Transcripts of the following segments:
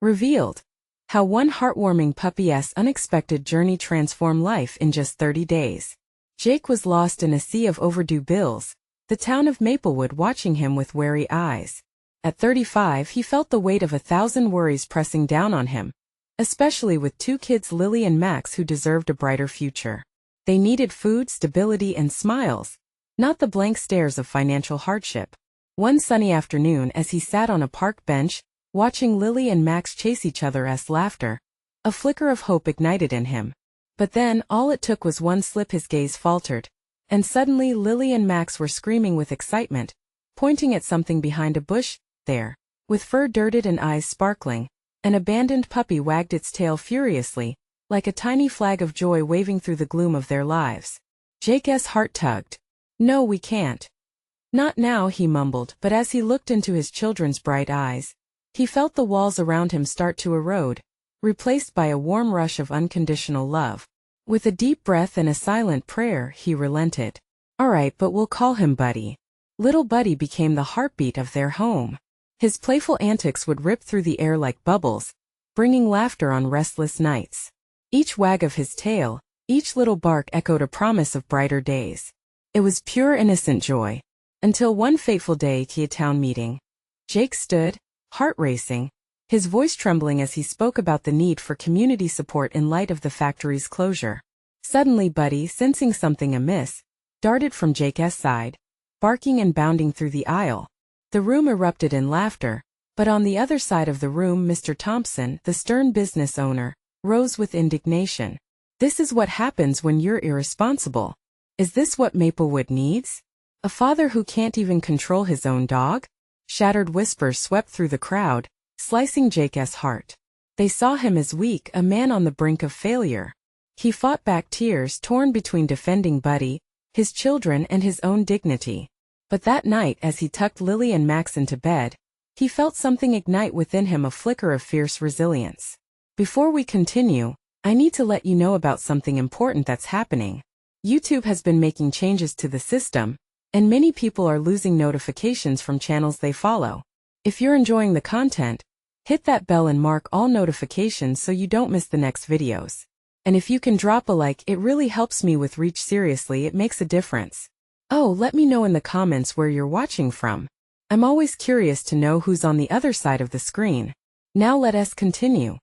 Revealed. How one heartwarming puppy's unexpected journey transformed life in just 30 days. Jake was lost in a sea of overdue bills, the town of Maplewood watching him with wary eyes. At 35, he felt the weight of 1,000 worries pressing down on him, especially with two kids, Lily and Max, who deserved a brighter future. They needed food, stability, and smiles, not the blank stares of financial hardship. One sunny afternoon, as he sat on a park bench, watching Lily and Max chase each other's laughter, a flicker of hope ignited in him. But then, all it took was one slip. His gaze faltered, and suddenly Lily and Max were screaming with excitement, pointing at something behind a bush. There, with fur dirted and eyes sparkling, an abandoned puppy wagged its tail furiously, like a tiny flag of joy waving through the gloom of their lives. Jake's heart tugged. "No, we can't. Not now," he mumbled, but as he looked into his children's bright eyes, he felt the walls around him start to erode, replaced by a warm rush of unconditional love. With a deep breath and a silent prayer, he relented. "All right, but we'll call him Buddy." Little Buddy became the heartbeat of their home. His playful antics would rip through the air like bubbles, bringing laughter on restless nights. Each wag of his tail, each little bark echoed a promise of brighter days. It was pure innocent joy. Until one fateful day at a town meeting. Jake stood, heart racing, his voice trembling as he spoke about the need for community support in light of the factory's closure. Suddenly Buddy, sensing something amiss, darted from Jake's side, barking and bounding through the aisle. The room erupted in laughter, but on the other side of the room Mr. Thompson, the stern business owner, rose with indignation. "This is what happens when you're irresponsible. Is this what Maplewood needs? A father who can't even control his own dog?" Shattered whispers swept through the crowd, slicing Jake's heart. They saw him as weak, a man on the brink of failure. He fought back tears, torn between defending Buddy, his children, and his own dignity. But that night, as he tucked Lily and Max into bed, he felt something ignite within him, a flicker of fierce resilience. Before we continue, I need to let you know about something important that's happening. YouTube has been making changes to the system, and many people are losing notifications from channels they follow. If you're enjoying the content, hit that bell and mark all notifications so you don't miss the next videos. And if you can drop a like, it really helps me with reach. Seriously, it makes a difference. Oh, let me know in the comments where you're watching from. I'm always curious to know who's on the other side of the screen. Now let us continue.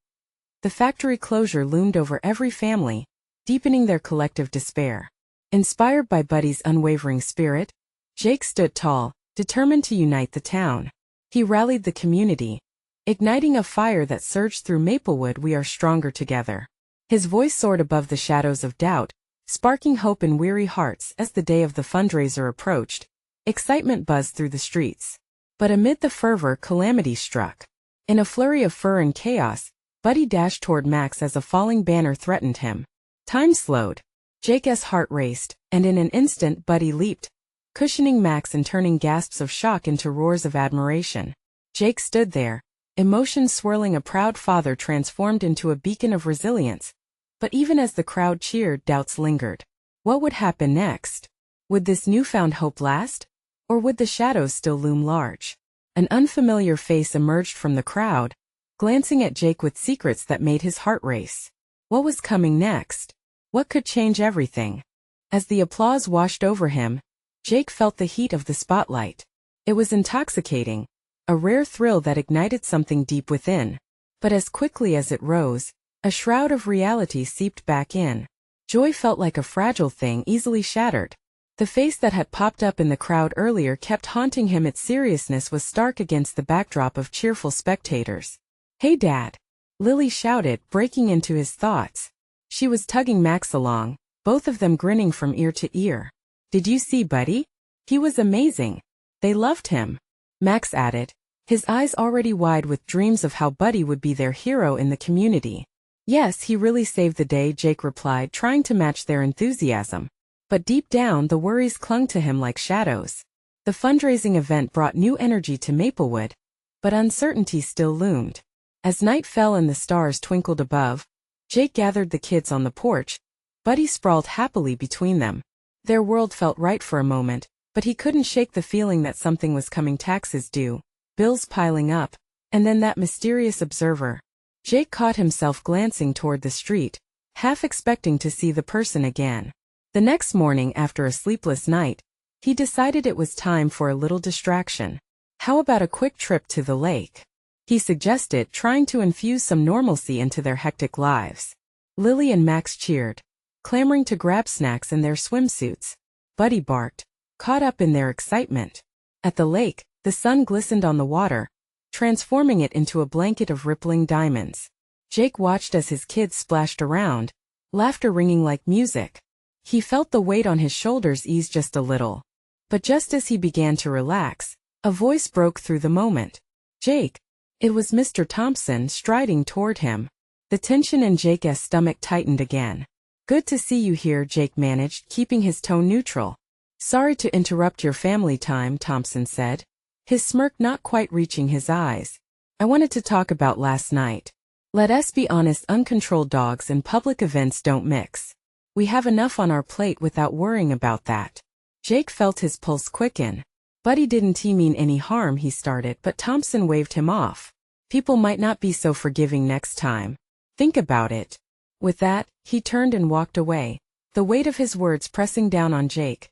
The factory closure loomed over every family, deepening their collective despair. Inspired by Buddy's unwavering spirit, Jake stood tall, determined to unite the town. He rallied the community, igniting a fire that surged through Maplewood. "We are stronger together." His voice soared above the shadows of doubt, sparking hope in weary hearts. As the day of the fundraiser approached, excitement buzzed through the streets. But amid the fervor, calamity struck. In a flurry of fur and chaos, Buddy dashed toward Max as a falling banner threatened him. Time slowed. Jake's heart raced, and in an instant Buddy leaped, cushioning Max and turning gasps of shock into roars of admiration. Jake stood there, emotions swirling, a proud father transformed into a beacon of resilience. But even as the crowd cheered, doubts lingered. What would happen next? Would this newfound hope last? Or would the shadows still loom large? An unfamiliar face emerged from the crowd, glancing at Jake with secrets that made his heart race. What was coming next? What could change everything? As the applause washed over him, Jake felt the heat of the spotlight. It was intoxicating, a rare thrill that ignited something deep within. But as quickly as it rose, a shroud of reality seeped back in. Joy felt like a fragile thing easily shattered. The face that had popped up in the crowd earlier kept haunting him. Its seriousness was stark against the backdrop of cheerful spectators. "Hey Dad!" Lily shouted, breaking into his thoughts. She was tugging Max along, both of them grinning from ear to ear. "Did you see Buddy? He was amazing. They loved him," Max added, his eyes already wide with dreams of how Buddy would be their hero in the community. "Yes, he really saved the day," Jake replied, trying to match their enthusiasm. But deep down, the worries clung to him like shadows. The fundraising event brought new energy to Maplewood, but uncertainty still loomed. As night fell and the stars twinkled above, Jake gathered the kids on the porch. Buddy sprawled happily between them. Their world felt right for a moment, but he couldn't shake the feeling that something was coming. Taxes due, bills piling up, and then that mysterious observer, Jake caught himself glancing toward the street, half expecting to see the person again. The next morning after a sleepless night, he decided it was time for a little distraction. How about a quick trip to the lake? He suggested, trying to infuse some normalcy into their hectic lives. Lily and Max cheered, clamoring to grab snacks in their swimsuits. Buddy barked, caught up in their excitement. At the lake, the sun glistened on the water, transforming it into a blanket of rippling diamonds. Jake watched as his kids splashed around, laughter ringing like music. He felt the weight on his shoulders ease just a little. But just as he began to relax, a voice broke through the moment. "Jake." It was Mr. Thompson striding toward him. The tension in Jake's stomach tightened again. "Good to see you here," Jake managed, keeping his tone neutral. "Sorry to interrupt your family time," Thompson said, his smirk not quite reaching his eyes. "I wanted to talk about last night. Let us be honest, uncontrolled dogs and public events don't mix. We have enough on our plate without worrying about that." Jake felt his pulse quicken. "Buddy, didn't he mean any harm?" he started, but Thompson waved him off. "People might not be so forgiving next time. Think about it." With that, he turned and walked away, the weight of his words pressing down on Jake.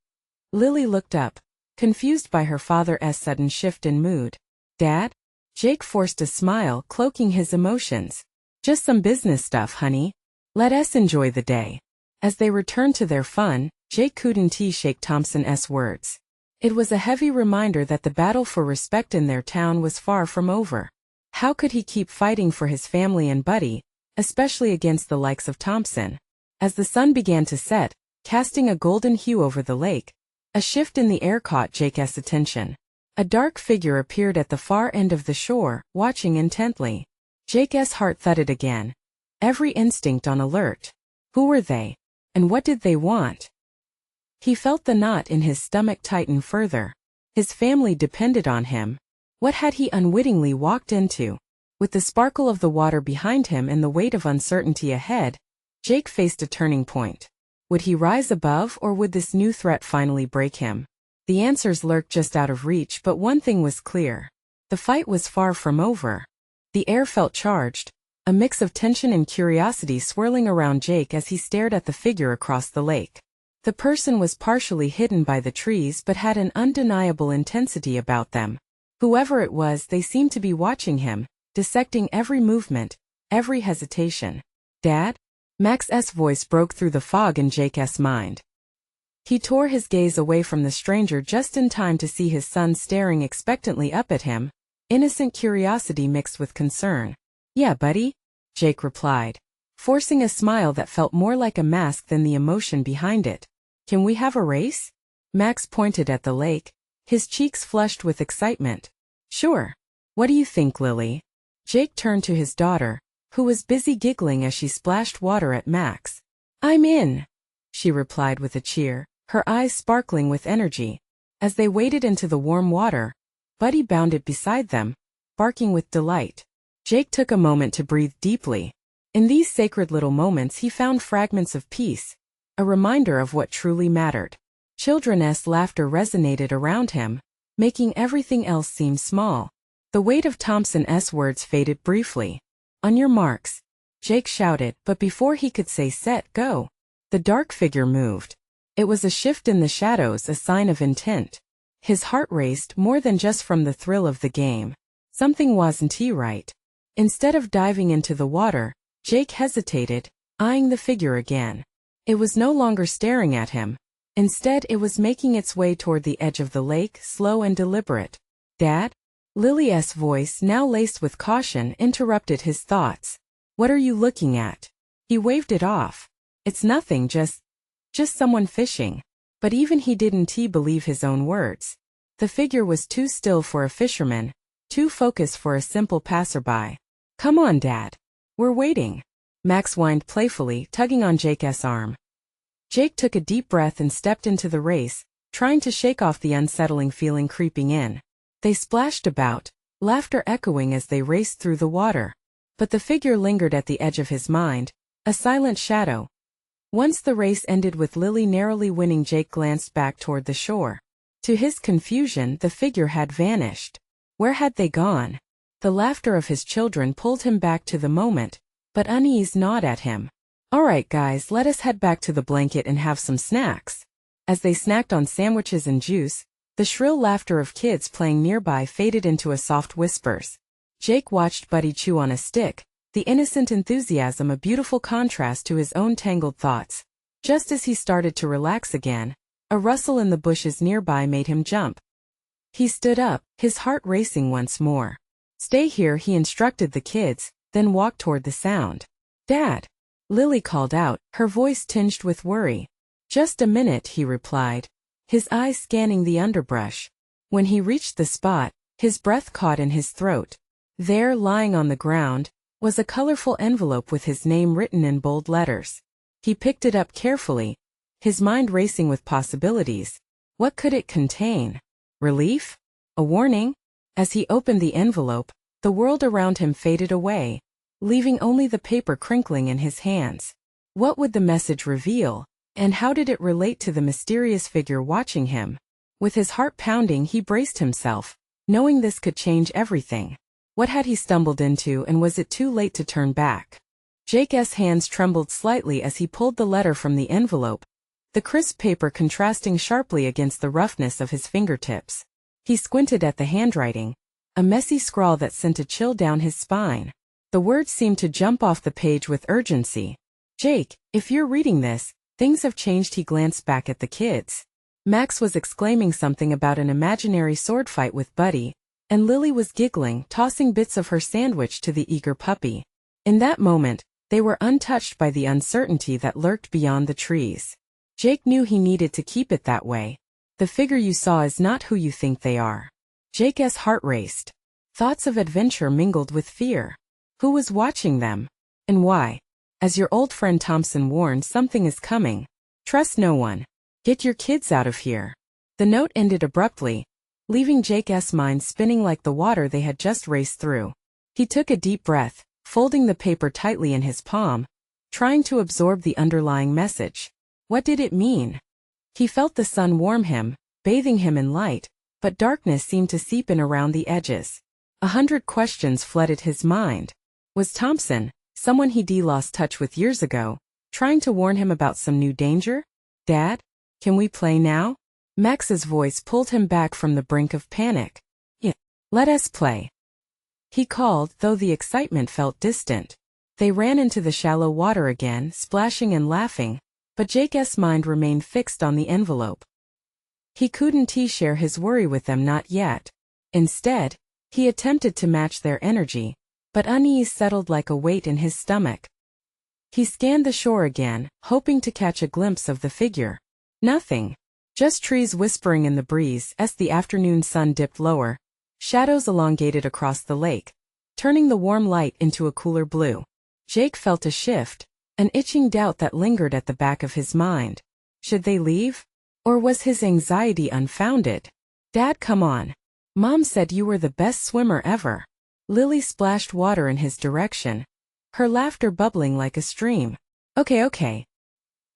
Lily looked up, confused by her father's sudden shift in mood. "Dad?" Jake forced a smile, cloaking his emotions. "Just some business stuff, honey. Let us enjoy the day." As they returned to their fun, Jake couldn't shake Thompson's words. It was a heavy reminder that the battle for respect in their town was far from over. How could he keep fighting for his family and Buddy, especially against the likes of Thompson? As the sun began to set, casting a golden hue over the lake, a shift in the air caught Jake's attention. A dark figure appeared at the far end of the shore, watching intently. Jake's heart thudded again, every instinct on alert. Who were they? And what did they want? He felt the knot in his stomach tighten further. His family depended on him. What had he unwittingly walked into? With the sparkle of the water behind him and the weight of uncertainty ahead, Jake faced a turning point. Would he rise above, or would this new threat finally break him? The answers lurked just out of reach, but one thing was clear. The fight was far from over. The air felt charged, a mix of tension and curiosity swirling around Jake as he stared at the figure across the lake. The person was partially hidden by the trees but had an undeniable intensity about them. Whoever it was, they seemed to be watching him, dissecting every movement, every hesitation. "Dad?" Max's voice broke through the fog in Jake's mind. He tore his gaze away from the stranger just in time to see his son staring expectantly up at him, innocent curiosity mixed with concern. "Yeah, buddy," Jake replied, forcing a smile that felt more like a mask than the emotion behind it. "Can we have a race?" Max pointed at the lake, his cheeks flushed with excitement. "Sure. What do you think, Lily?" Jake turned to his daughter, who was busy giggling as she splashed water at Max. "I'm in," she replied with a cheer, her eyes sparkling with energy. As they waded into the warm water, Buddy bounded beside them, barking with delight. Jake took a moment to breathe deeply. In these sacred little moments he found fragments of peace, a reminder of what truly mattered. Children's laughter resonated around him, making everything else seem small. The weight of Thompson's words faded briefly. "On your marks," Jake shouted, but before he could say set, go, the dark figure moved. It was a shift in the shadows, a sign of intent. His heart raced more than just from the thrill of the game. Something wasn't right. Instead of diving into the water, Jake hesitated, eyeing the figure again. It was no longer staring at him. Instead, it was making its way toward the edge of the lake, slow and deliberate. "Dad?" Lily's voice, now laced with caution, interrupted his thoughts. "What are you looking at?" He waved it off. "It's nothing, just someone fishing." But even he didn't believe his own words. The figure was too still for a fisherman, too focused for a simple passerby. "Come on, Dad. We're waiting." Max whined playfully, tugging on Jake's arm. Jake took a deep breath and stepped into the race, trying to shake off the unsettling feeling creeping in. They splashed about, laughter echoing as they raced through the water. But the figure lingered at the edge of his mind, a silent shadow. Once the race ended with Lily narrowly winning, Jake glanced back toward the shore. To his confusion, the figure had vanished. Where had they gone? The laughter of his children pulled him back to the moment, but unease gnawed at him. "All right, guys, let us head back to the blanket and have some snacks." As they snacked on sandwiches and juice, the shrill laughter of kids playing nearby faded into a soft whispers. Jake watched Buddy chew on a stick, the innocent enthusiasm a beautiful contrast to his own tangled thoughts. Just as he started to relax again, a rustle in the bushes nearby made him jump. He stood up, his heart racing once more. "Stay here," he instructed the kids, then walked toward the sound. "Dad!" Lily called out, her voice tinged with worry. "Just a minute," he replied, his eyes scanning the underbrush. When he reached the spot, his breath caught in his throat. There, lying on the ground, was a colorful envelope with his name written in bold letters. He picked it up carefully, his mind racing with possibilities. What could it contain? Relief? A warning? As he opened the envelope, the world around him faded away, leaving only the paper crinkling in his hands. What would the message reveal, and how did it relate to the mysterious figure watching him? With his heart pounding, he braced himself, knowing this could change everything. What had he stumbled into, and was it too late to turn back? Jake's hands trembled slightly as he pulled the letter from the envelope, the crisp paper contrasting sharply against the roughness of his fingertips. He squinted at the handwriting, a messy scrawl that sent a chill down his spine. The words seemed to jump off the page with urgency. "Jake, if you're reading this, things have changed." He glanced back at the kids. Max was exclaiming something about an imaginary sword fight with Buddy, and Lily was giggling, tossing bits of her sandwich to the eager puppy. In that moment, they were untouched by the uncertainty that lurked beyond the trees. Jake knew he needed to keep it that way. The figure you saw is not who you think they are. Jake's heart raced. Thoughts of adventure mingled with fear. Who was watching them? And why? As your old friend Thompson warned, something is coming. Trust no one. Get your kids out of here. The note ended abruptly, leaving Jake's mind spinning like the water they had just raced through. He took a deep breath, folding the paper tightly in his palm, trying to absorb the underlying message. What did it mean? He felt the sun warm him, bathing him in light, but darkness seemed to seep in around the edges. 100 questions flooded his mind. Was Thompson, someone he'd lost touch with years ago, trying to warn him about some new danger? "Dad, can we play now?" Max's voice pulled him back from the brink of panic. "Yeah, let us play," he called, though the excitement felt distant. They ran into the shallow water again, splashing and laughing, but Jake's mind remained fixed on the envelope. He couldn't share his worry with them, not yet. Instead, he attempted to match their energy, but unease settled like a weight in his stomach. He scanned the shore again, hoping to catch a glimpse of the figure. Nothing. Just trees whispering in the breeze as the afternoon sun dipped lower. Shadows elongated across the lake, turning the warm light into a cooler blue. Jake felt a shift, an itching doubt that lingered at the back of his mind. Should they leave? Or was his anxiety unfounded? "Dad, come on. Mom said you were the best swimmer ever." Lily splashed water in his direction, her laughter bubbling like a stream. Okay.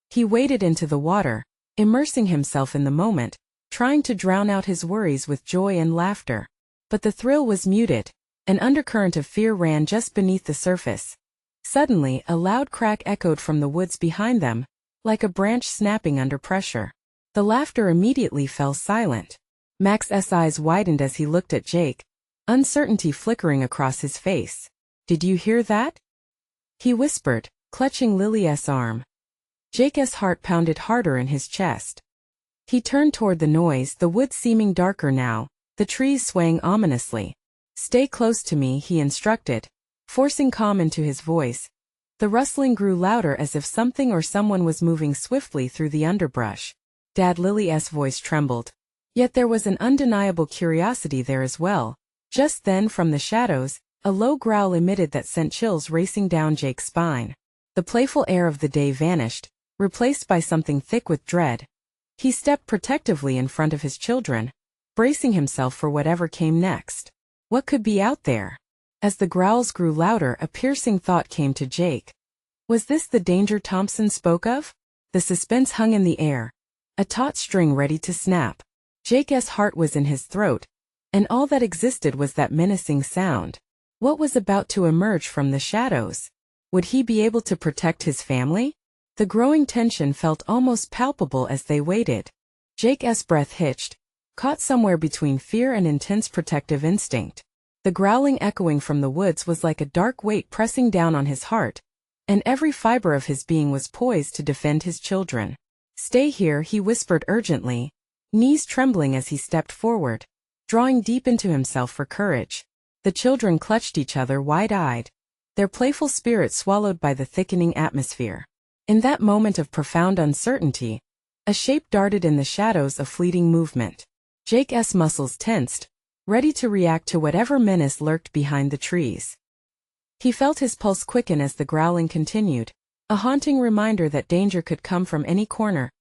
He waded into the water, immersing himself in the moment, trying to drown out his worries with joy and laughter. But the thrill was muted. An undercurrent of fear ran just beneath the surface. Suddenly, a loud crack echoed from the woods behind them, like a branch snapping under pressure. The laughter immediately fell silent. Max's eyes widened as he looked at Jake, uncertainty flickering across his face. "Did you hear that?" he whispered, clutching Lily's arm. Jake's heart pounded harder in his chest. He turned toward the noise, the woods seeming darker now, the trees swaying ominously. "Stay close to me," he instructed, forcing calm into his voice. The rustling grew louder as if something or someone was moving swiftly through the underbrush. "Dad," Lily's voice trembled. Yet there was an undeniable curiosity there as well. Just then, from the shadows, a low growl emitted that sent chills racing down Jake's spine. The playful air of the day vanished, replaced by something thick with dread. He stepped protectively in front of his children, bracing himself for whatever came next. What could be out there? As the growls grew louder, a piercing thought came to Jake. Was this the danger Thompson spoke of? The suspense hung in the air, a taut string ready to snap. Jake's heart was in his throat, and all that existed was that menacing sound. What was about to emerge from the shadows? Would he be able to protect his family? The growing tension felt almost palpable as they waited. Jake's breath hitched, caught somewhere between fear and intense protective instinct. The growling echoing from the woods was like a dark weight pressing down on his heart, and every fiber of his being was poised to defend his children. "Stay here," he whispered urgently, knees trembling as he stepped forward, drawing deep into himself for courage. The children clutched each other wide-eyed, their playful spirits swallowed by the thickening atmosphere. In that moment of profound uncertainty, a shape darted in the shadows, a fleeting movement. Jake's muscles tensed, ready to react to whatever menace lurked behind the trees. He felt his pulse quicken as the growling continued, a haunting reminder that danger could come from any corner.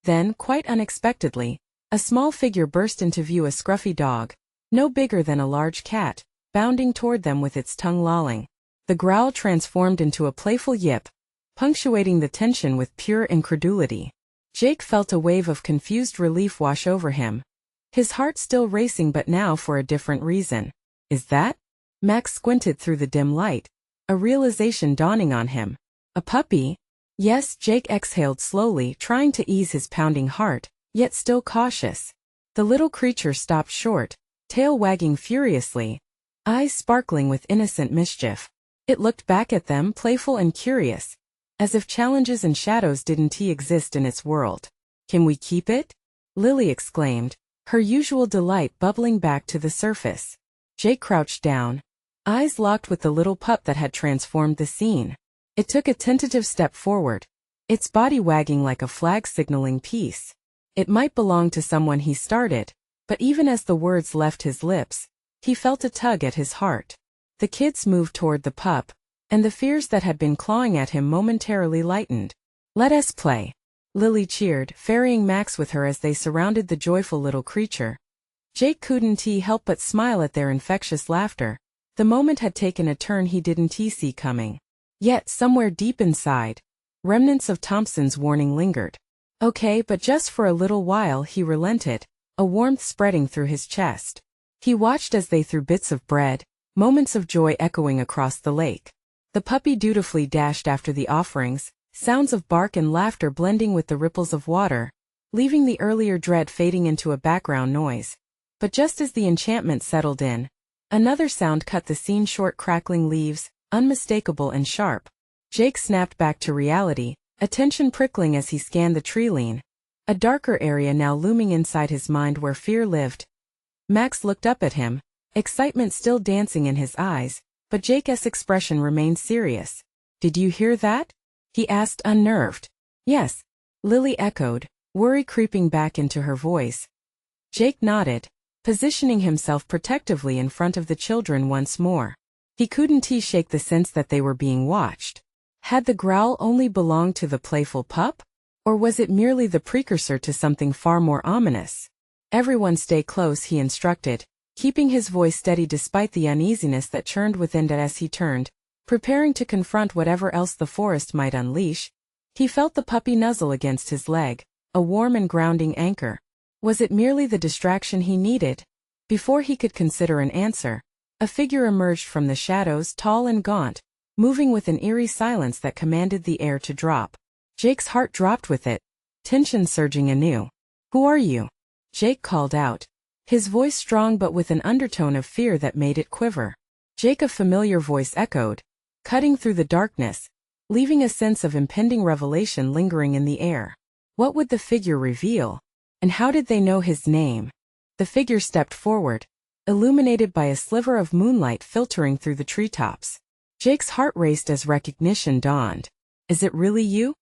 Then, quite unexpectedly, a small figure burst into view, a scruffy dog, no bigger than a large cat, bounding toward them with its tongue lolling. The growl transformed into a playful yip, punctuating the tension with pure incredulity. Jake felt a wave of confused relief wash over him, his heart still racing, but now for a different reason. "Is that?" Max squinted through the dim light, a realization dawning on him. "A puppy?" "Yes," Jake exhaled slowly, trying to ease his pounding heart, yet still cautious. The little creature stopped short, tail wagging furiously, eyes sparkling with innocent mischief. It looked back at them, playful and curious, as if challenges and shadows didn't exist in its world. "Can we keep it?" Lily exclaimed, her usual delight bubbling back to the surface. Jake crouched down, eyes locked with the little pup that had transformed the scene. It took a tentative step forward, its body wagging like a flag signaling peace. It might belong to someone, he started, but even as the words left his lips, he felt a tug at his heart. The kids moved toward the pup, and the fears that had been clawing at him momentarily lightened. "Let us play," Lily cheered, ferrying Max with her as they surrounded the joyful little creature. Jake couldn't help but smile at their infectious laughter. The moment had taken a turn he didn't see coming. Yet, somewhere deep inside, remnants of Thompson's warning lingered. "Okay, but just for a little while," he relented, a warmth spreading through his chest. He watched as they threw bits of bread, moments of joy echoing across the lake. The puppy dutifully dashed after the offerings, sounds of bark and laughter blending with the ripples of water, leaving the earlier dread fading into a background noise. But just as the enchantment settled in, another sound cut the scene short, crackling leaves, unmistakable and sharp. Jake snapped back to reality, attention prickling as he scanned the tree-line, a darker area now looming inside his mind where fear lived. Max looked up at him, excitement still dancing in his eyes, but Jake's expression remained serious. "Did you hear that?" he asked, unnerved. "Yes," Lily echoed, worry creeping back into her voice. Jake nodded, positioning himself protectively in front of the children once more. He couldn't shake the sense that they were being watched. Had the growl only belonged to the playful pup? Or was it merely the precursor to something far more ominous? "Everyone stay close," he instructed, keeping his voice steady despite the uneasiness that churned within it as he turned, preparing to confront whatever else the forest might unleash. He felt the puppy nuzzle against his leg, a warm and grounding anchor. Was it merely the distraction he needed? Before he could consider an answer, a figure emerged from the shadows, tall and gaunt, moving with an eerie silence that commanded the air to drop. Jake's heart dropped with it, tension surging anew. "Who are you?" Jake called out, his voice strong but with an undertone of fear that made it quiver. Jake, a familiar voice echoed, cutting through the darkness, leaving a sense of impending revelation lingering in the air. What would the figure reveal? And how did they know his name? The figure stepped forward, illuminated by a sliver of moonlight filtering through the treetops. Jake's heart raced as recognition dawned. "Is it really you?"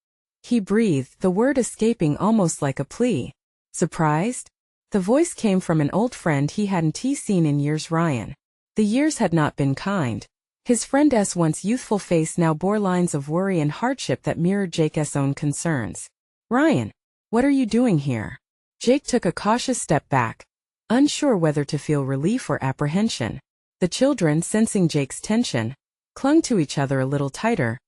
he breathed, the word escaping almost like a plea. "Surprised?" The voice came from an old friend he hadn't seen in years, Ryan. The years had not been kind. His friend's once youthful face now bore lines of worry and hardship that mirrored Jake's own concerns. "Ryan, what are you doing here?" Jake took a cautious step back, unsure whether to feel relief or apprehension. The children, sensing Jake's tension, clung to each other a little tighter,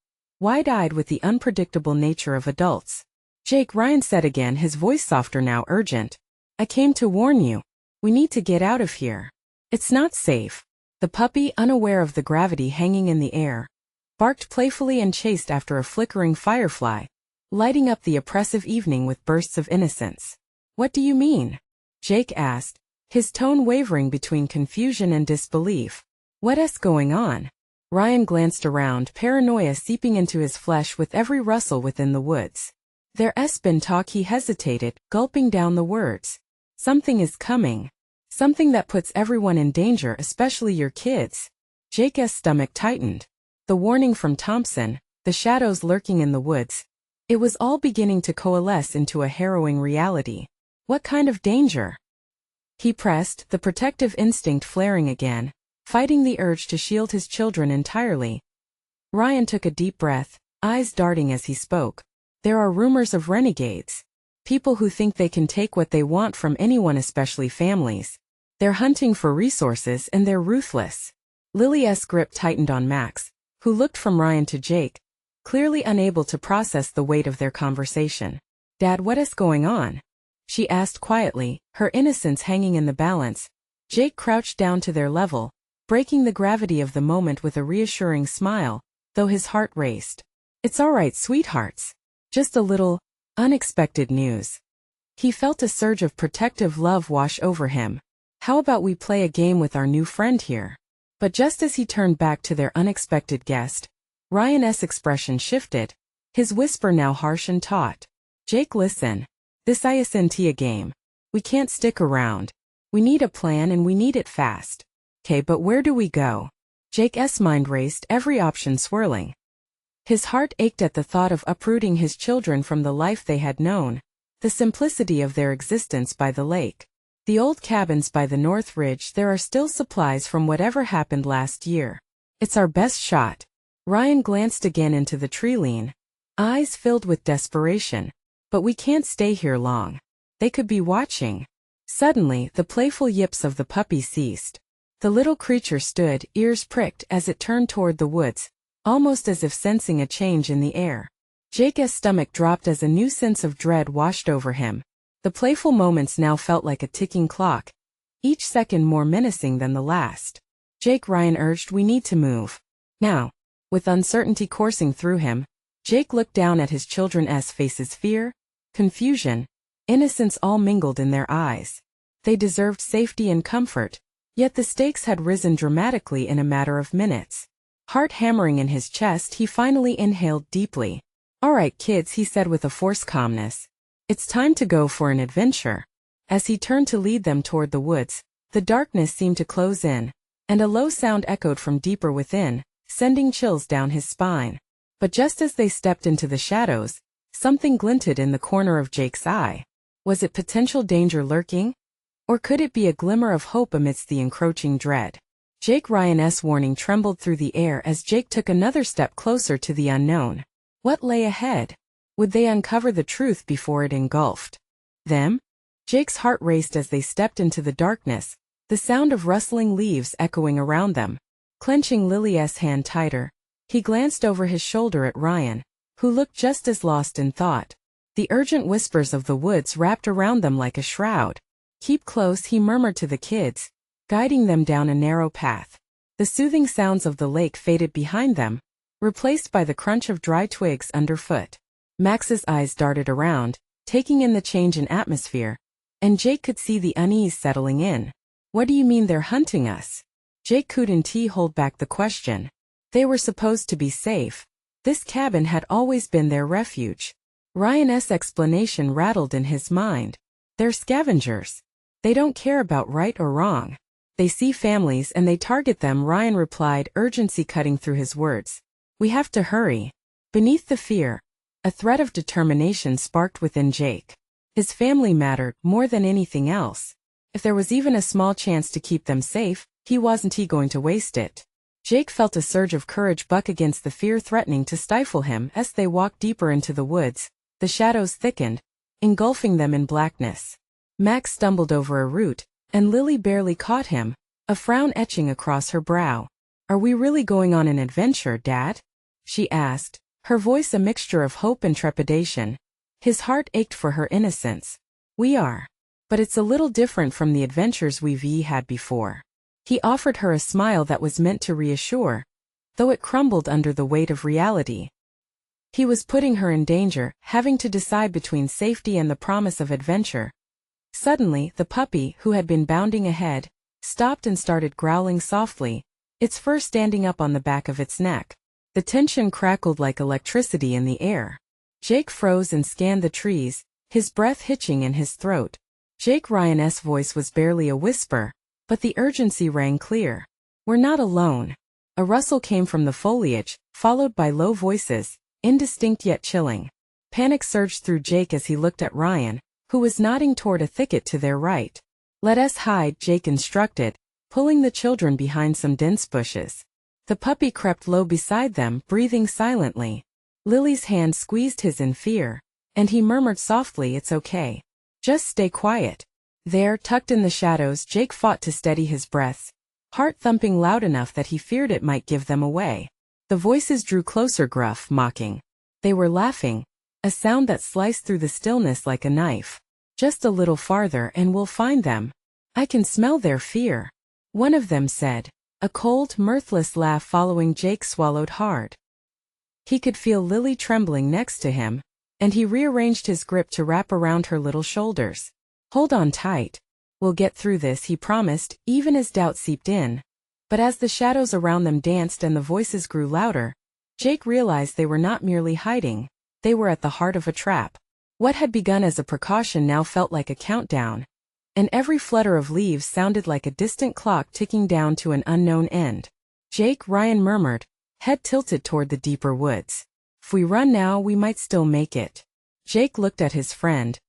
wide-eyed with the unpredictable nature of adults. "Jake," Ryan said again, his voice softer now, urgent. "I came to warn you. We need to get out of here. It's not safe." The puppy, unaware of the gravity hanging in the air, barked playfully and chased after a flickering firefly, lighting up the oppressive evening with bursts of innocence. "What do you mean?" Jake asked, his tone wavering between confusion and disbelief. "What's going on?" Ryan glanced around, paranoia seeping into his flesh with every rustle within the woods. "There's been talk." He hesitated, gulping down the words. "Something is coming. Something that puts everyone in danger, especially your kids." Jake's stomach tightened. The warning from Thompson, the shadows lurking in the woods. It was all beginning to coalesce into a harrowing reality. What kind of danger? He pressed, the protective instinct flaring again, fighting the urge to shield his children entirely. Ryan took a deep breath, eyes darting as he spoke. "There are rumors of renegades. People who think they can take what they want from anyone, especially families. They're hunting for resources and they're ruthless." Lily's grip tightened on Max, who looked from Ryan to Jake, clearly unable to process the weight of their conversation. "Dad, what's going on?" she asked quietly, her innocence hanging in the balance. Jake crouched down to their level, breaking the gravity of the moment with a reassuring smile, though his heart raced. "It's all right, sweethearts. Just a little unexpected news." He felt a surge of protective love wash over him. "How about we play a game with our new friend here?" But just as he turned back to their unexpected guest, Ryan's expression shifted, his whisper now harsh and taut. "Jake, listen. This isn't a game. We can't stick around. We need a plan and we need it fast." "Okay, but where do we go?" Jake's mind raced, every option swirling. His heart ached at the thought of uprooting his children from the life they had known, the simplicity of their existence by the lake. The old cabins by the North Ridge. There are still supplies from whatever happened last year. It's our best shot. Ryan glanced again into the tree line, eyes filled with desperation. "But we can't stay here long. They could be watching." Suddenly, the playful yips of the puppy ceased. The little creature stood, ears pricked, as it turned toward the woods, almost as if sensing a change in the air. Jake's stomach dropped as a new sense of dread washed over him. The playful moments now felt like a ticking clock, each second more menacing than the last. "Jake," Ryan urged, "we need to move. Now." With uncertainty coursing through him, Jake looked down at his children's faces, fear, confusion, innocence all mingled in their eyes. They deserved safety and comfort, yet the stakes had risen dramatically in a matter of minutes. Heart hammering in his chest, he finally inhaled deeply. "All right, kids," he said with a forced calmness. "It's time to go for an adventure." As he turned to lead them toward the woods, the darkness seemed to close in, and a low sound echoed from deeper within, sending chills down his spine. But just as they stepped into the shadows, something glinted in the corner of Jake's eye. Was it potential danger lurking? Or could it be a glimmer of hope amidst the encroaching dread? Ryan's warning trembled through the air as Jake took another step closer to the unknown. What lay ahead? Would they uncover the truth before it engulfed them? Jake's heart raced as they stepped into the darkness, the sound of rustling leaves echoing around them. Clenching Lily's hand tighter, he glanced over his shoulder at Ryan, who looked just as lost in thought. The urgent whispers of the woods wrapped around them like a shroud. "Keep close," he murmured to the kids, guiding them down a narrow path. The soothing sounds of the lake faded behind them, replaced by the crunch of dry twigs underfoot. Max's eyes darted around, taking in the change in atmosphere, and Jake could see the unease settling in. "What do you mean they're hunting us?" Jake couldn't hold back the question. They were supposed to be safe. This cabin had always been their refuge. Ryan's explanation rattled in his mind. "They're scavengers. They don't care about right or wrong. They see families and they target them," Ryan replied, urgency cutting through his words. "We have to hurry." Beneath the fear, a thread of determination sparked within Jake. His family mattered more than anything else. If there was even a small chance to keep them safe, he wasn't going to waste it. Jake felt a surge of courage buck against the fear threatening to stifle him as they walked deeper into the woods. The shadows thickened, engulfing them in blackness. Max stumbled over a root, and Lily barely caught him, a frown etching across her brow. "Are we really going on an adventure, Dad?" she asked, her voice a mixture of hope and trepidation. His heart ached for her innocence. "We are. But it's a little different from the adventures we've had before." He offered her a smile that was meant to reassure, though it crumbled under the weight of reality. He was putting her in danger, having to decide between safety and the promise of adventure. Suddenly, the puppy, who had been bounding ahead, stopped and started growling softly, its fur standing up on the back of its neck. The tension crackled like electricity in the air. Jake froze and scanned the trees, his breath hitching in his throat. Jake Ryan's voice was barely a whisper, but the urgency rang clear. "We're not alone." A rustle came from the foliage, followed by low voices, indistinct yet chilling. Panic surged through Jake as he looked at Ryan, who was nodding toward a thicket to their right. "Let us hide," Jake instructed, pulling the children behind some dense bushes. The puppy crept low beside them, breathing silently. Lily's hand squeezed his in fear, and he murmured softly, "It's okay. Just stay quiet." There, tucked in the shadows, Jake fought to steady his breaths, heart thumping loud enough that he feared it might give them away. The voices drew closer, gruff, mocking. They were laughing, a sound that sliced through the stillness like a knife. "Just a little farther and we'll find them. I can smell their fear," one of them said, a cold, mirthless laugh following. Jake swallowed hard. He could feel Lily trembling next to him, and he rearranged his grip to wrap around her little shoulders. "Hold on tight. We'll get through this," he promised, even as doubt seeped in. But as the shadows around them danced and the voices grew louder, Jake realized they were not merely hiding, they were at the heart of a trap. What had begun as a precaution now felt like a countdown, and every flutter of leaves sounded like a distant clock ticking down to an unknown end. "Jake," Ryan murmured, head tilted toward the deeper woods. "If we run now, we might still make it." Jake looked at his friend,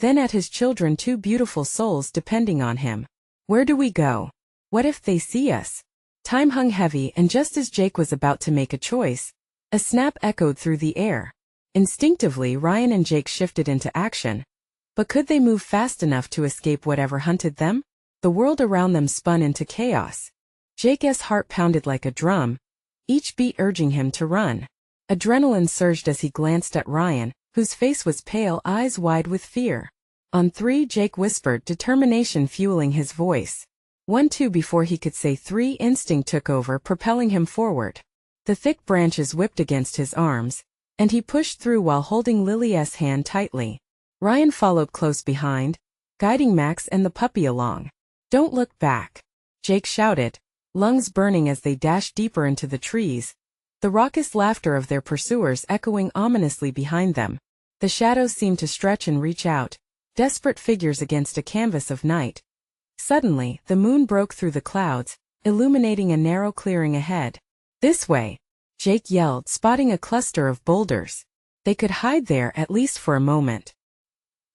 then at his children, two beautiful souls depending on him. "Where do we go? What if they see us?" Time hung heavy, and just as Jake was about to make a choice, a snap echoed through the air. Instinctively, Ryan and Jake shifted into action. But could they move fast enough to escape whatever hunted them? The world around them spun into chaos. Jake's heart pounded like a drum, each beat urging him to run. Adrenaline surged as he glanced at Ryan, whose face was pale, eyes wide with fear. "On three," Jake whispered, determination fueling his voice. 1, 2. Before he could say three, instinct took over, propelling him forward. The thick branches whipped against his arms, and he pushed through while holding Lily's hand tightly. Ryan followed close behind, guiding Max and the puppy along. "Don't look back," Jake shouted, lungs burning as they dashed deeper into the trees, the raucous laughter of their pursuers echoing ominously behind them. The shadows seemed to stretch and reach out, desperate figures against a canvas of night. Suddenly, the moon broke through the clouds, illuminating a narrow clearing ahead. "This way," Jake yelled, spotting a cluster of boulders. They could hide there at least for a moment.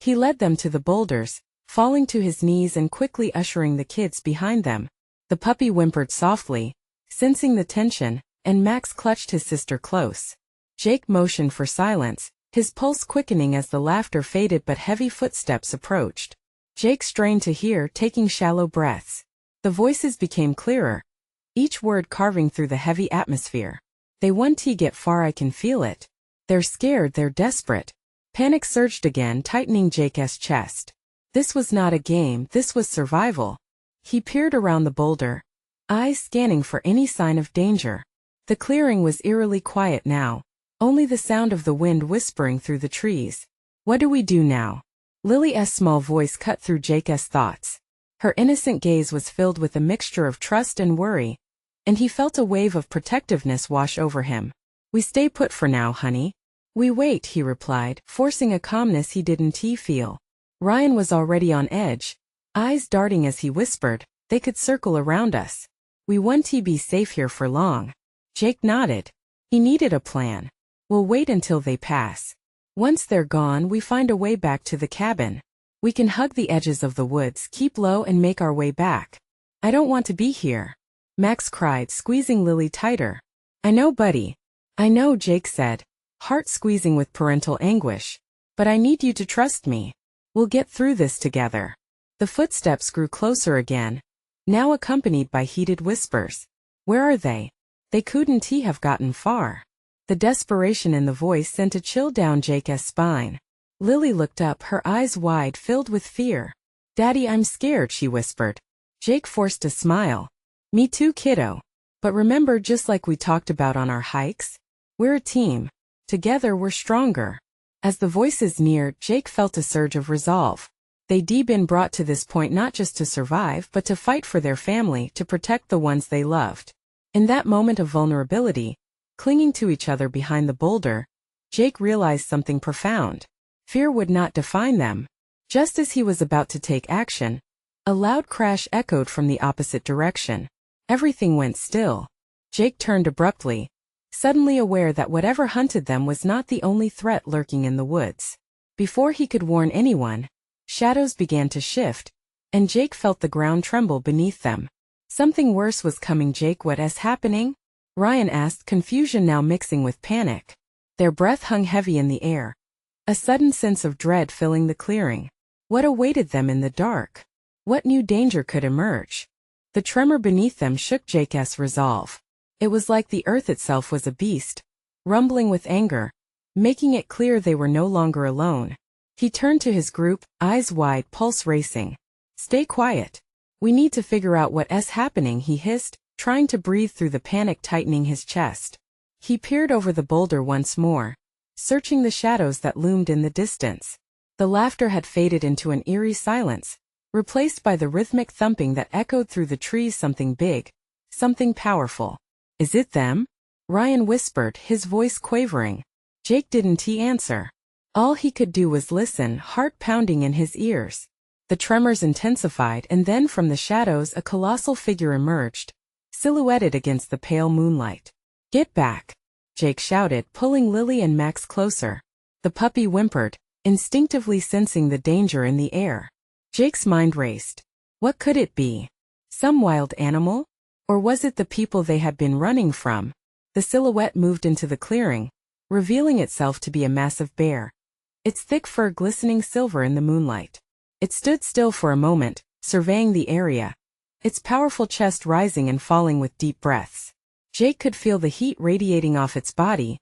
He led them to the boulders, falling to his knees and quickly ushering the kids behind them. The puppy whimpered softly, sensing the tension, and Max clutched his sister close. Jake motioned for silence, his pulse quickening as the laughter faded but heavy footsteps approached. Jake strained to hear, taking shallow breaths. The voices became clearer, each word carving through the heavy atmosphere. "They want to get far, I can feel it. They're scared, they're desperate." Panic surged again, tightening Jake's chest. This was not a game, this was survival. He peered around the boulder, eyes scanning for any sign of danger. The clearing was eerily quiet now, only the sound of the wind whispering through the trees. "What do we do now?" Lily's small voice cut through Jake's thoughts. Her innocent gaze was filled with a mixture of trust and worry, and he felt a wave of protectiveness wash over him. "We stay put for now, honey. We wait," he replied, forcing a calmness he didn't feel. Ryan was already on edge, eyes darting as he whispered, "They could circle around us. We won't be safe here for long." Jake nodded. He needed a plan. "We'll wait until they pass. Once they're gone, we find a way back to the cabin. We can hug the edges of the woods, keep low and make our way back." "I don't want to be here," Max cried, squeezing Lily tighter. "I know, buddy. I know," Jake said, heart squeezing with parental anguish. "But I need you to trust me. We'll get through this together." The footsteps grew closer again, now accompanied by heated whispers. "Where are they? They couldn't have gotten far." The desperation in the voice sent a chill down Jake's spine. Lily looked up, her eyes wide, filled with fear. "Daddy, I'm scared," she whispered. Jake forced a smile. Me too, kiddo. But remember, just like we talked about on our hikes, we're a team. Together we're stronger. As the voices neared, Jake felt a surge of resolve. They'd been brought to this point not just to survive but to fight for their family, to protect the ones they loved. In that moment of vulnerability, clinging to each other behind the boulder, Jake realized something profound. Fear would not define them. Just as he was about to take action, a loud crash echoed from the opposite direction. Everything went still. Jake turned abruptly, suddenly aware that whatever hunted them was not the only threat lurking in the woods. Before he could warn anyone, shadows began to shift, and Jake felt the ground tremble beneath them. Something worse was coming. Jake, what is happening? Ryan asked, confusion now mixing with panic. Their breath hung heavy in the air, a sudden sense of dread filling the clearing. What awaited them in the dark? What new danger could emerge? The tremor beneath them shook Jake's resolve. It was like the earth itself was a beast, rumbling with anger, making it clear they were no longer alone. He turned to his group, eyes wide, pulse racing. Stay quiet. We need to figure out what's happening, he hissed, trying to breathe through the panic tightening his chest. He peered over the boulder once more, searching the shadows that loomed in the distance. The laughter had faded into an eerie silence, replaced by the rhythmic thumping that echoed through the trees. Something big, something powerful. Is it them? Ryan whispered, his voice quavering. Jake didn't answer. All he could do was listen, heart pounding in his ears. The tremors intensified, and then from the shadows a colossal figure emerged, silhouetted against the pale moonlight. Get back! Jake shouted, pulling Lily and Max closer. The puppy whimpered, instinctively sensing the danger in the air. Jake's mind raced. What could it be? Some wild animal? Or was it the people they had been running from? The silhouette moved into the clearing, revealing itself to be a massive bear, its thick fur glistening silver in the moonlight. It stood still for a moment, surveying the area, its powerful chest rising and falling with deep breaths. Jake could feel the heat radiating off its body,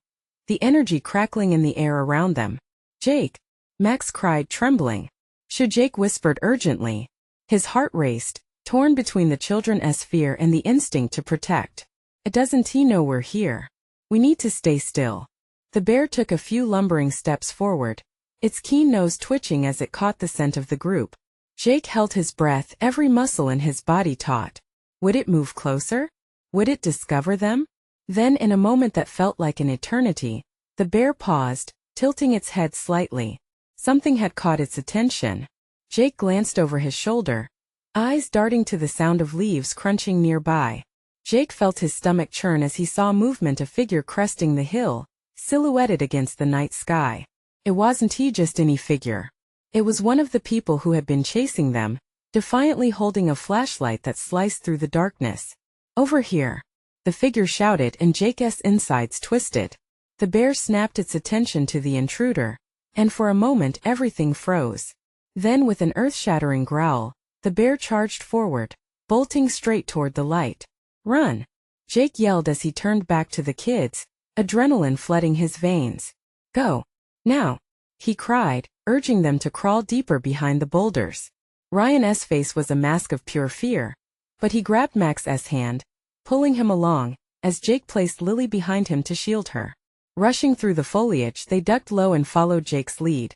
the energy crackling in the air around them. Jake! Max cried, trembling. Jake whispered urgently. His heart raced, torn between the children's fear and the instinct to protect. Doesn't he know we're here? We need to stay still. The bear took a few lumbering steps forward, its keen nose twitching as it caught the scent of the group. Jake held his breath, every muscle in his body taut. Would it move closer? Would it discover them? Then, in a moment that felt like an eternity, the bear paused, tilting its head slightly. Something had caught its attention. Jake glanced over his shoulder, eyes darting to the sound of leaves crunching nearby. Jake felt his stomach churn as he saw movement, a figure cresting the hill, silhouetted against the night sky. It wasn't just any figure. It was one of the people who had been chasing them, defiantly holding a flashlight that sliced through the darkness. Over here! The figure shouted, and Jake's insides twisted. The bear snapped its attention to the intruder, and for a moment everything froze. Then, with an earth-shattering growl, the bear charged forward, bolting straight toward the light. Run! Jake yelled as he turned back to the kids, adrenaline flooding his veins. Go! Now! He cried, urging them to crawl deeper behind the boulders. Ryan's face was a mask of pure fear, but he grabbed Max's hand, pulling him along, as Jake placed Lily behind him to shield her. Rushing through the foliage, they ducked low and followed Jake's lead,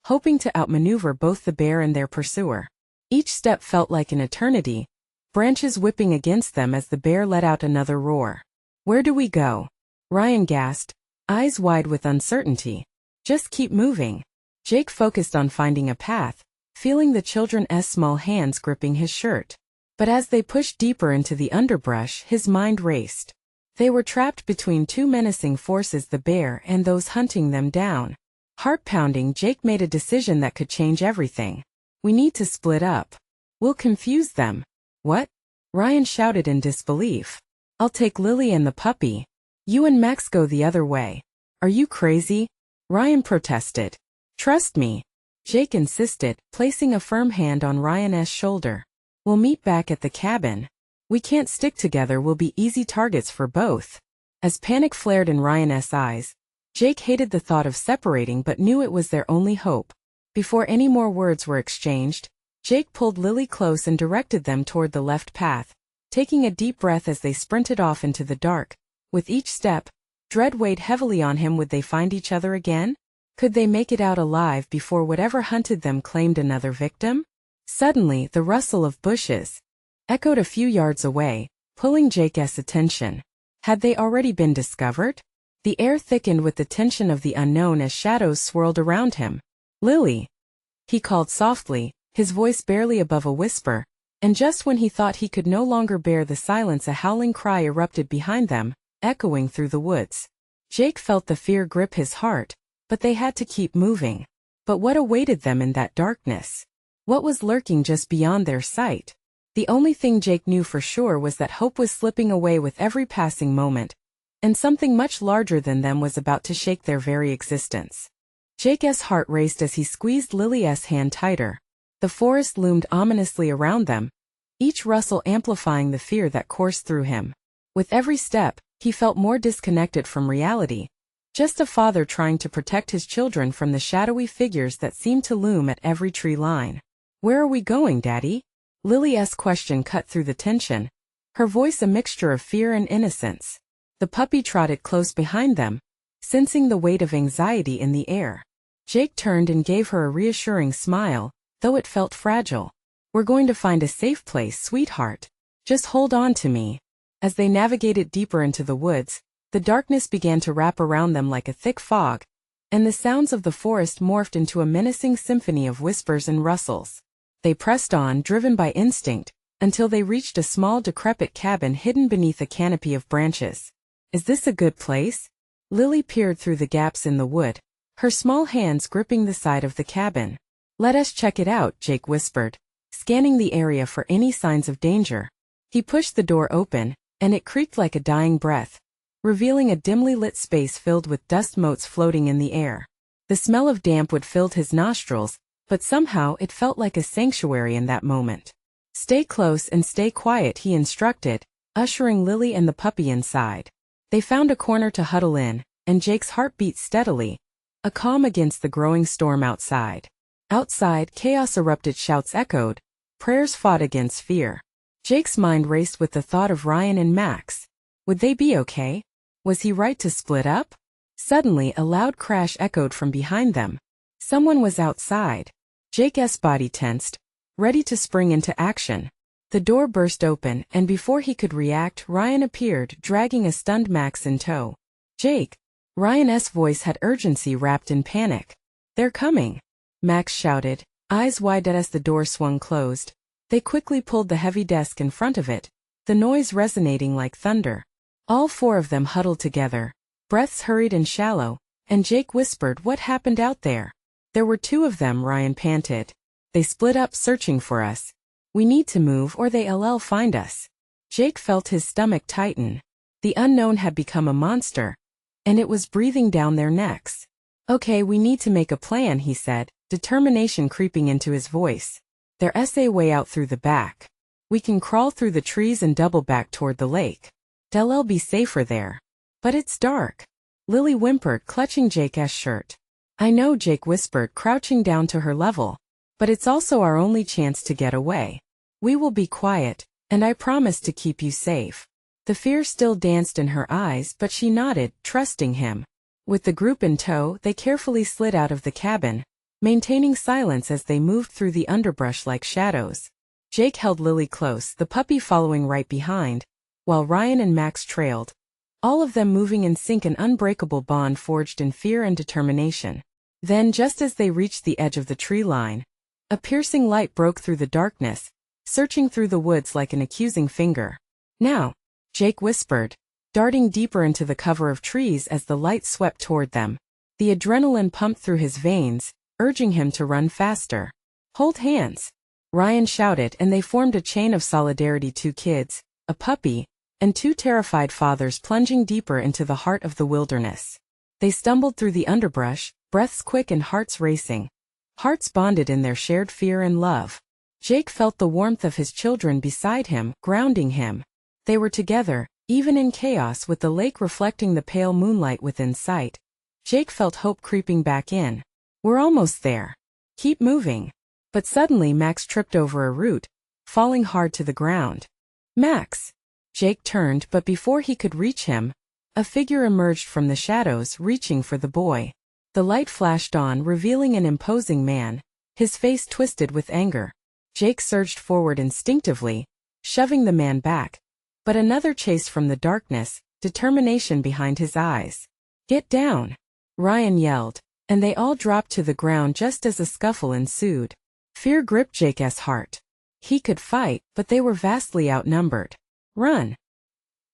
hoping to outmaneuver both the bear and their pursuer. Each step felt like an eternity, branches whipping against them as the bear let out another roar. Where do we go? Ryan gasped, eyes wide with uncertainty. Just keep moving. Jake focused on finding a path, feeling the children's small hands gripping his shirt. But as they pushed deeper into the underbrush, his mind raced. They were trapped between two menacing forces, the bear and those hunting them down. Heart-pounding, Jake made a decision that could change everything. We need to split up. We'll confuse them. What? Ryan shouted in disbelief. I'll take Lily and the puppy. You and Max go the other way. Are you crazy? Ryan protested. Trust me. Jake insisted, placing a firm hand on Ryan's shoulder. We'll meet back at the cabin. We can't stick together, we'll be easy targets for both. As panic flared in Ryan's eyes, Jake hated the thought of separating but knew it was their only hope. Before any more words were exchanged, Jake pulled Lily close and directed them toward the left path, taking a deep breath as they sprinted off into the dark. With each step, dread weighed heavily on him. Would they find each other again? Could they make it out alive before whatever hunted them claimed another victim? Suddenly, the rustle of bushes echoed a few yards away, pulling Jake's attention. Had they already been discovered? The air thickened with the tension of the unknown as shadows swirled around him. "Lily!" he called softly, his voice barely above a whisper, and just when he thought he could no longer bear the silence, a howling cry erupted behind them, echoing through the woods. Jake felt the fear grip his heart, but they had to keep moving. But what awaited them in that darkness? What was lurking just beyond their sight? The only thing Jake knew for sure was that hope was slipping away with every passing moment, and something much larger than them was about to shake their very existence. Jake's heart raced as he squeezed Lily's hand tighter. The forest loomed ominously around them, each rustle amplifying the fear that coursed through him. With every step, he felt more disconnected from reality, just a father trying to protect his children from the shadowy figures that seemed to loom at every tree line. "Where are we going, Daddy?" Lily's question cut through the tension, her voice a mixture of fear and innocence. The puppy trotted close behind them, sensing the weight of anxiety in the air. Jake turned and gave her a reassuring smile, though it felt fragile. "We're going to find a safe place, sweetheart. Just hold on to me." As they navigated deeper into the woods, the darkness began to wrap around them like a thick fog, and the sounds of the forest morphed into a menacing symphony of whispers and rustles. They pressed on, driven by instinct, until they reached a small decrepit cabin hidden beneath a canopy of branches. "Is this a good place?" Lily peered through the gaps in the wood, her small hands gripping the side of the cabin. "Let us check it out," Jake whispered, scanning the area for any signs of danger. He pushed the door open, and it creaked like a dying breath, revealing a dimly lit space filled with dust motes floating in the air. The smell of damp wood filled his nostrils, but somehow it felt like a sanctuary in that moment. "Stay close and stay quiet," he instructed, ushering Lily and the puppy inside. They found a corner to huddle in, and Jake's heart beat steadily, a calm against the growing storm outside. Outside, chaos erupted, shouts echoed, prayers fought against fear. Jake's mind raced with the thought of Ryan and Max. Would they be okay? Was he right to split up? Suddenly, a loud crash echoed from behind them. Someone was outside. Jake's body tensed, ready to spring into action. The door burst open, and before he could react, Ryan appeared, dragging a stunned Max in tow. "Jake!" Ryan's voice had urgency wrapped in panic. "They're coming!" Max shouted, eyes wide as the door swung closed. They quickly pulled the heavy desk in front of it, the noise resonating like thunder. All four of them huddled together, breaths hurried and shallow, and Jake whispered, "What happened out there?" "There were two of them," Ryan panted. "They split up searching for us. We need to move or they'll find us." Jake felt his stomach tighten. The unknown had become a monster, and it was breathing down their necks. "Okay, we need to make a plan," he said, determination creeping into his voice. "There's a way out through the back. We can crawl through the trees and double back toward the lake. They'll be safer there." "But it's dark," Lily whimpered, clutching Jake's shirt. "I know," Jake whispered, crouching down to her level. "But it's also our only chance to get away. We will be quiet, and I promise to keep you safe." The fear still danced in her eyes, but she nodded, trusting him. With the group in tow, they carefully slid out of the cabin, maintaining silence as they moved through the underbrush like shadows. Jake held Lily close, the puppy following right behind, while Ryan and Max trailed, all of them moving in sync, an unbreakable bond forged in fear and determination. Then, just as they reached the edge of the tree line, a piercing light broke through the darkness, searching through the woods like an accusing finger. "Now," Jake whispered, darting deeper into the cover of trees as the light swept toward them. The adrenaline pumped through his veins, urging him to run faster. "Hold hands," Ryan shouted, and they formed a chain of solidarity, two kids, a puppy, and two terrified fathers plunging deeper into the heart of the wilderness. They stumbled through the underbrush, breaths quick and hearts racing. Hearts bonded in their shared fear and love. Jake felt the warmth of his children beside him, grounding him. They were together, even in chaos, with the lake reflecting the pale moonlight within sight. Jake felt hope creeping back in. "We're almost there. Keep moving." But suddenly Max tripped over a root, falling hard to the ground. Max! Jake turned, but before he could reach him, a figure emerged from the shadows, reaching for the boy. The light flashed on, revealing an imposing man, his face twisted with anger. Jake surged forward instinctively, shoving the man back. But another chased from the darkness, determination behind his eyes. "Get down!" Ryan yelled, and they all dropped to the ground just as a scuffle ensued. Fear gripped Jake's heart. He could fight, but they were vastly outnumbered. "Run!"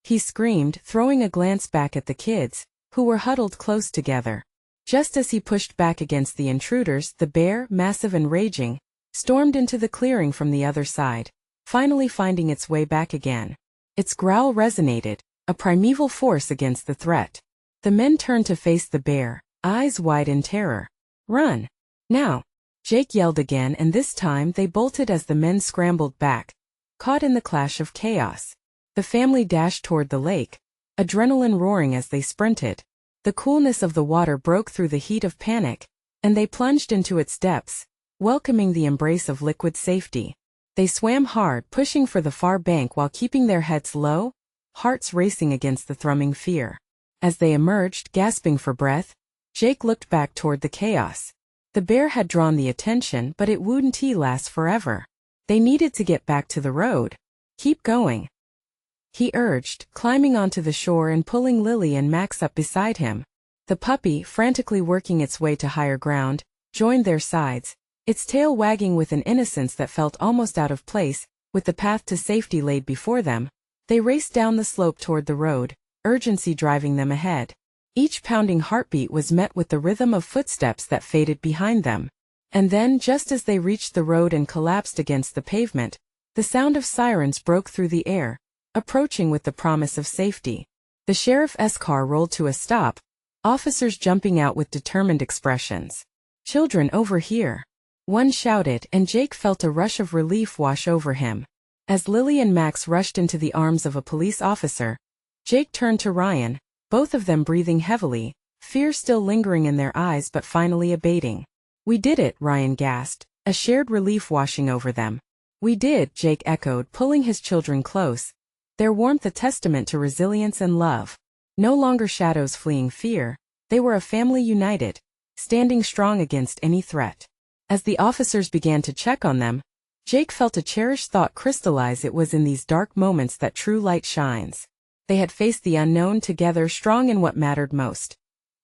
he screamed, throwing a glance back at the kids, who were huddled close together. Just as he pushed back against the intruders, the bear, massive and raging, stormed into the clearing from the other side, finally finding its way back again. Its growl resonated, a primeval force against the threat. The men turned to face the bear, eyes wide in terror. "Run! Now!" Jake yelled again, and this time they bolted as the men scrambled back, caught in the clash of chaos. The family dashed toward the lake, adrenaline roaring as they sprinted. The coolness of the water broke through the heat of panic, and they plunged into its depths, welcoming the embrace of liquid safety. They swam hard, pushing for the far bank while keeping their heads low, hearts racing against the thrumming fear. As they emerged, gasping for breath, Jake looked back toward the chaos. The bear had drawn the attention, but it wouldn't last forever. They needed to get back to the road. "Keep going," he urged, climbing onto the shore and pulling Lily and Max up beside him. The puppy, frantically working its way to higher ground, joined their sides, its tail wagging with an innocence that felt almost out of place. With the path to safety laid before them, they raced down the slope toward the road, urgency driving them ahead. Each pounding heartbeat was met with the rhythm of footsteps that faded behind them. And then, just as they reached the road and collapsed against the pavement, the sound of sirens broke through the air, approaching with the promise of safety. The sheriff's car rolled to a stop, officers jumping out with determined expressions. "Children, over here!" one shouted, and Jake felt a rush of relief wash over him. As Lily and Max rushed into the arms of a police officer, Jake turned to Ryan, both of them breathing heavily, fear still lingering in their eyes but finally abating. "We did it," Ryan gasped, a shared relief washing over them. "We did," Jake echoed, pulling his children close, their warmth a testament to resilience and love. No longer shadows fleeing fear, they were a family united, standing strong against any threat. As the officers began to check on them, Jake felt a cherished thought crystallize. It was in these dark moments that true light shines. They had faced the unknown together, strong in what mattered most.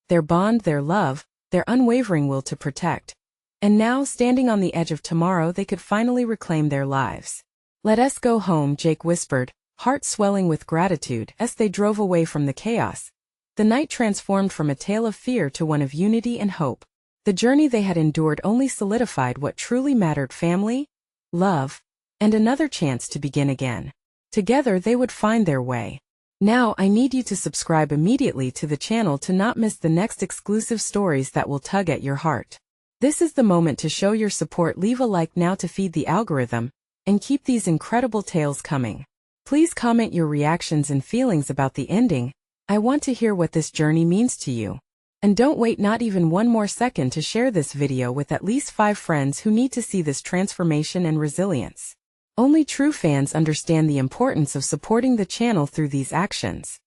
Their bond, their love, their unwavering will to protect. And now, standing on the edge of tomorrow, they could finally reclaim their lives. "Let us go home," Jake whispered, heart swelling with gratitude, as they drove away from the chaos. The night transformed from a tale of fear to one of unity and hope. The journey they had endured only solidified what truly mattered: family, love, and another chance to begin again. Together they would find their way. Now I need you to subscribe immediately to the channel to not miss the next exclusive stories that will tug at your heart. This is the moment to show your support. Leave a like now to feed the algorithm, and keep these incredible tales coming. Please comment your reactions and feelings about the ending. I want to hear what this journey means to you. And don't wait not even one more second to share this video with at least 5 friends who need to see this transformation and resilience. Only true fans understand the importance of supporting the channel through these actions.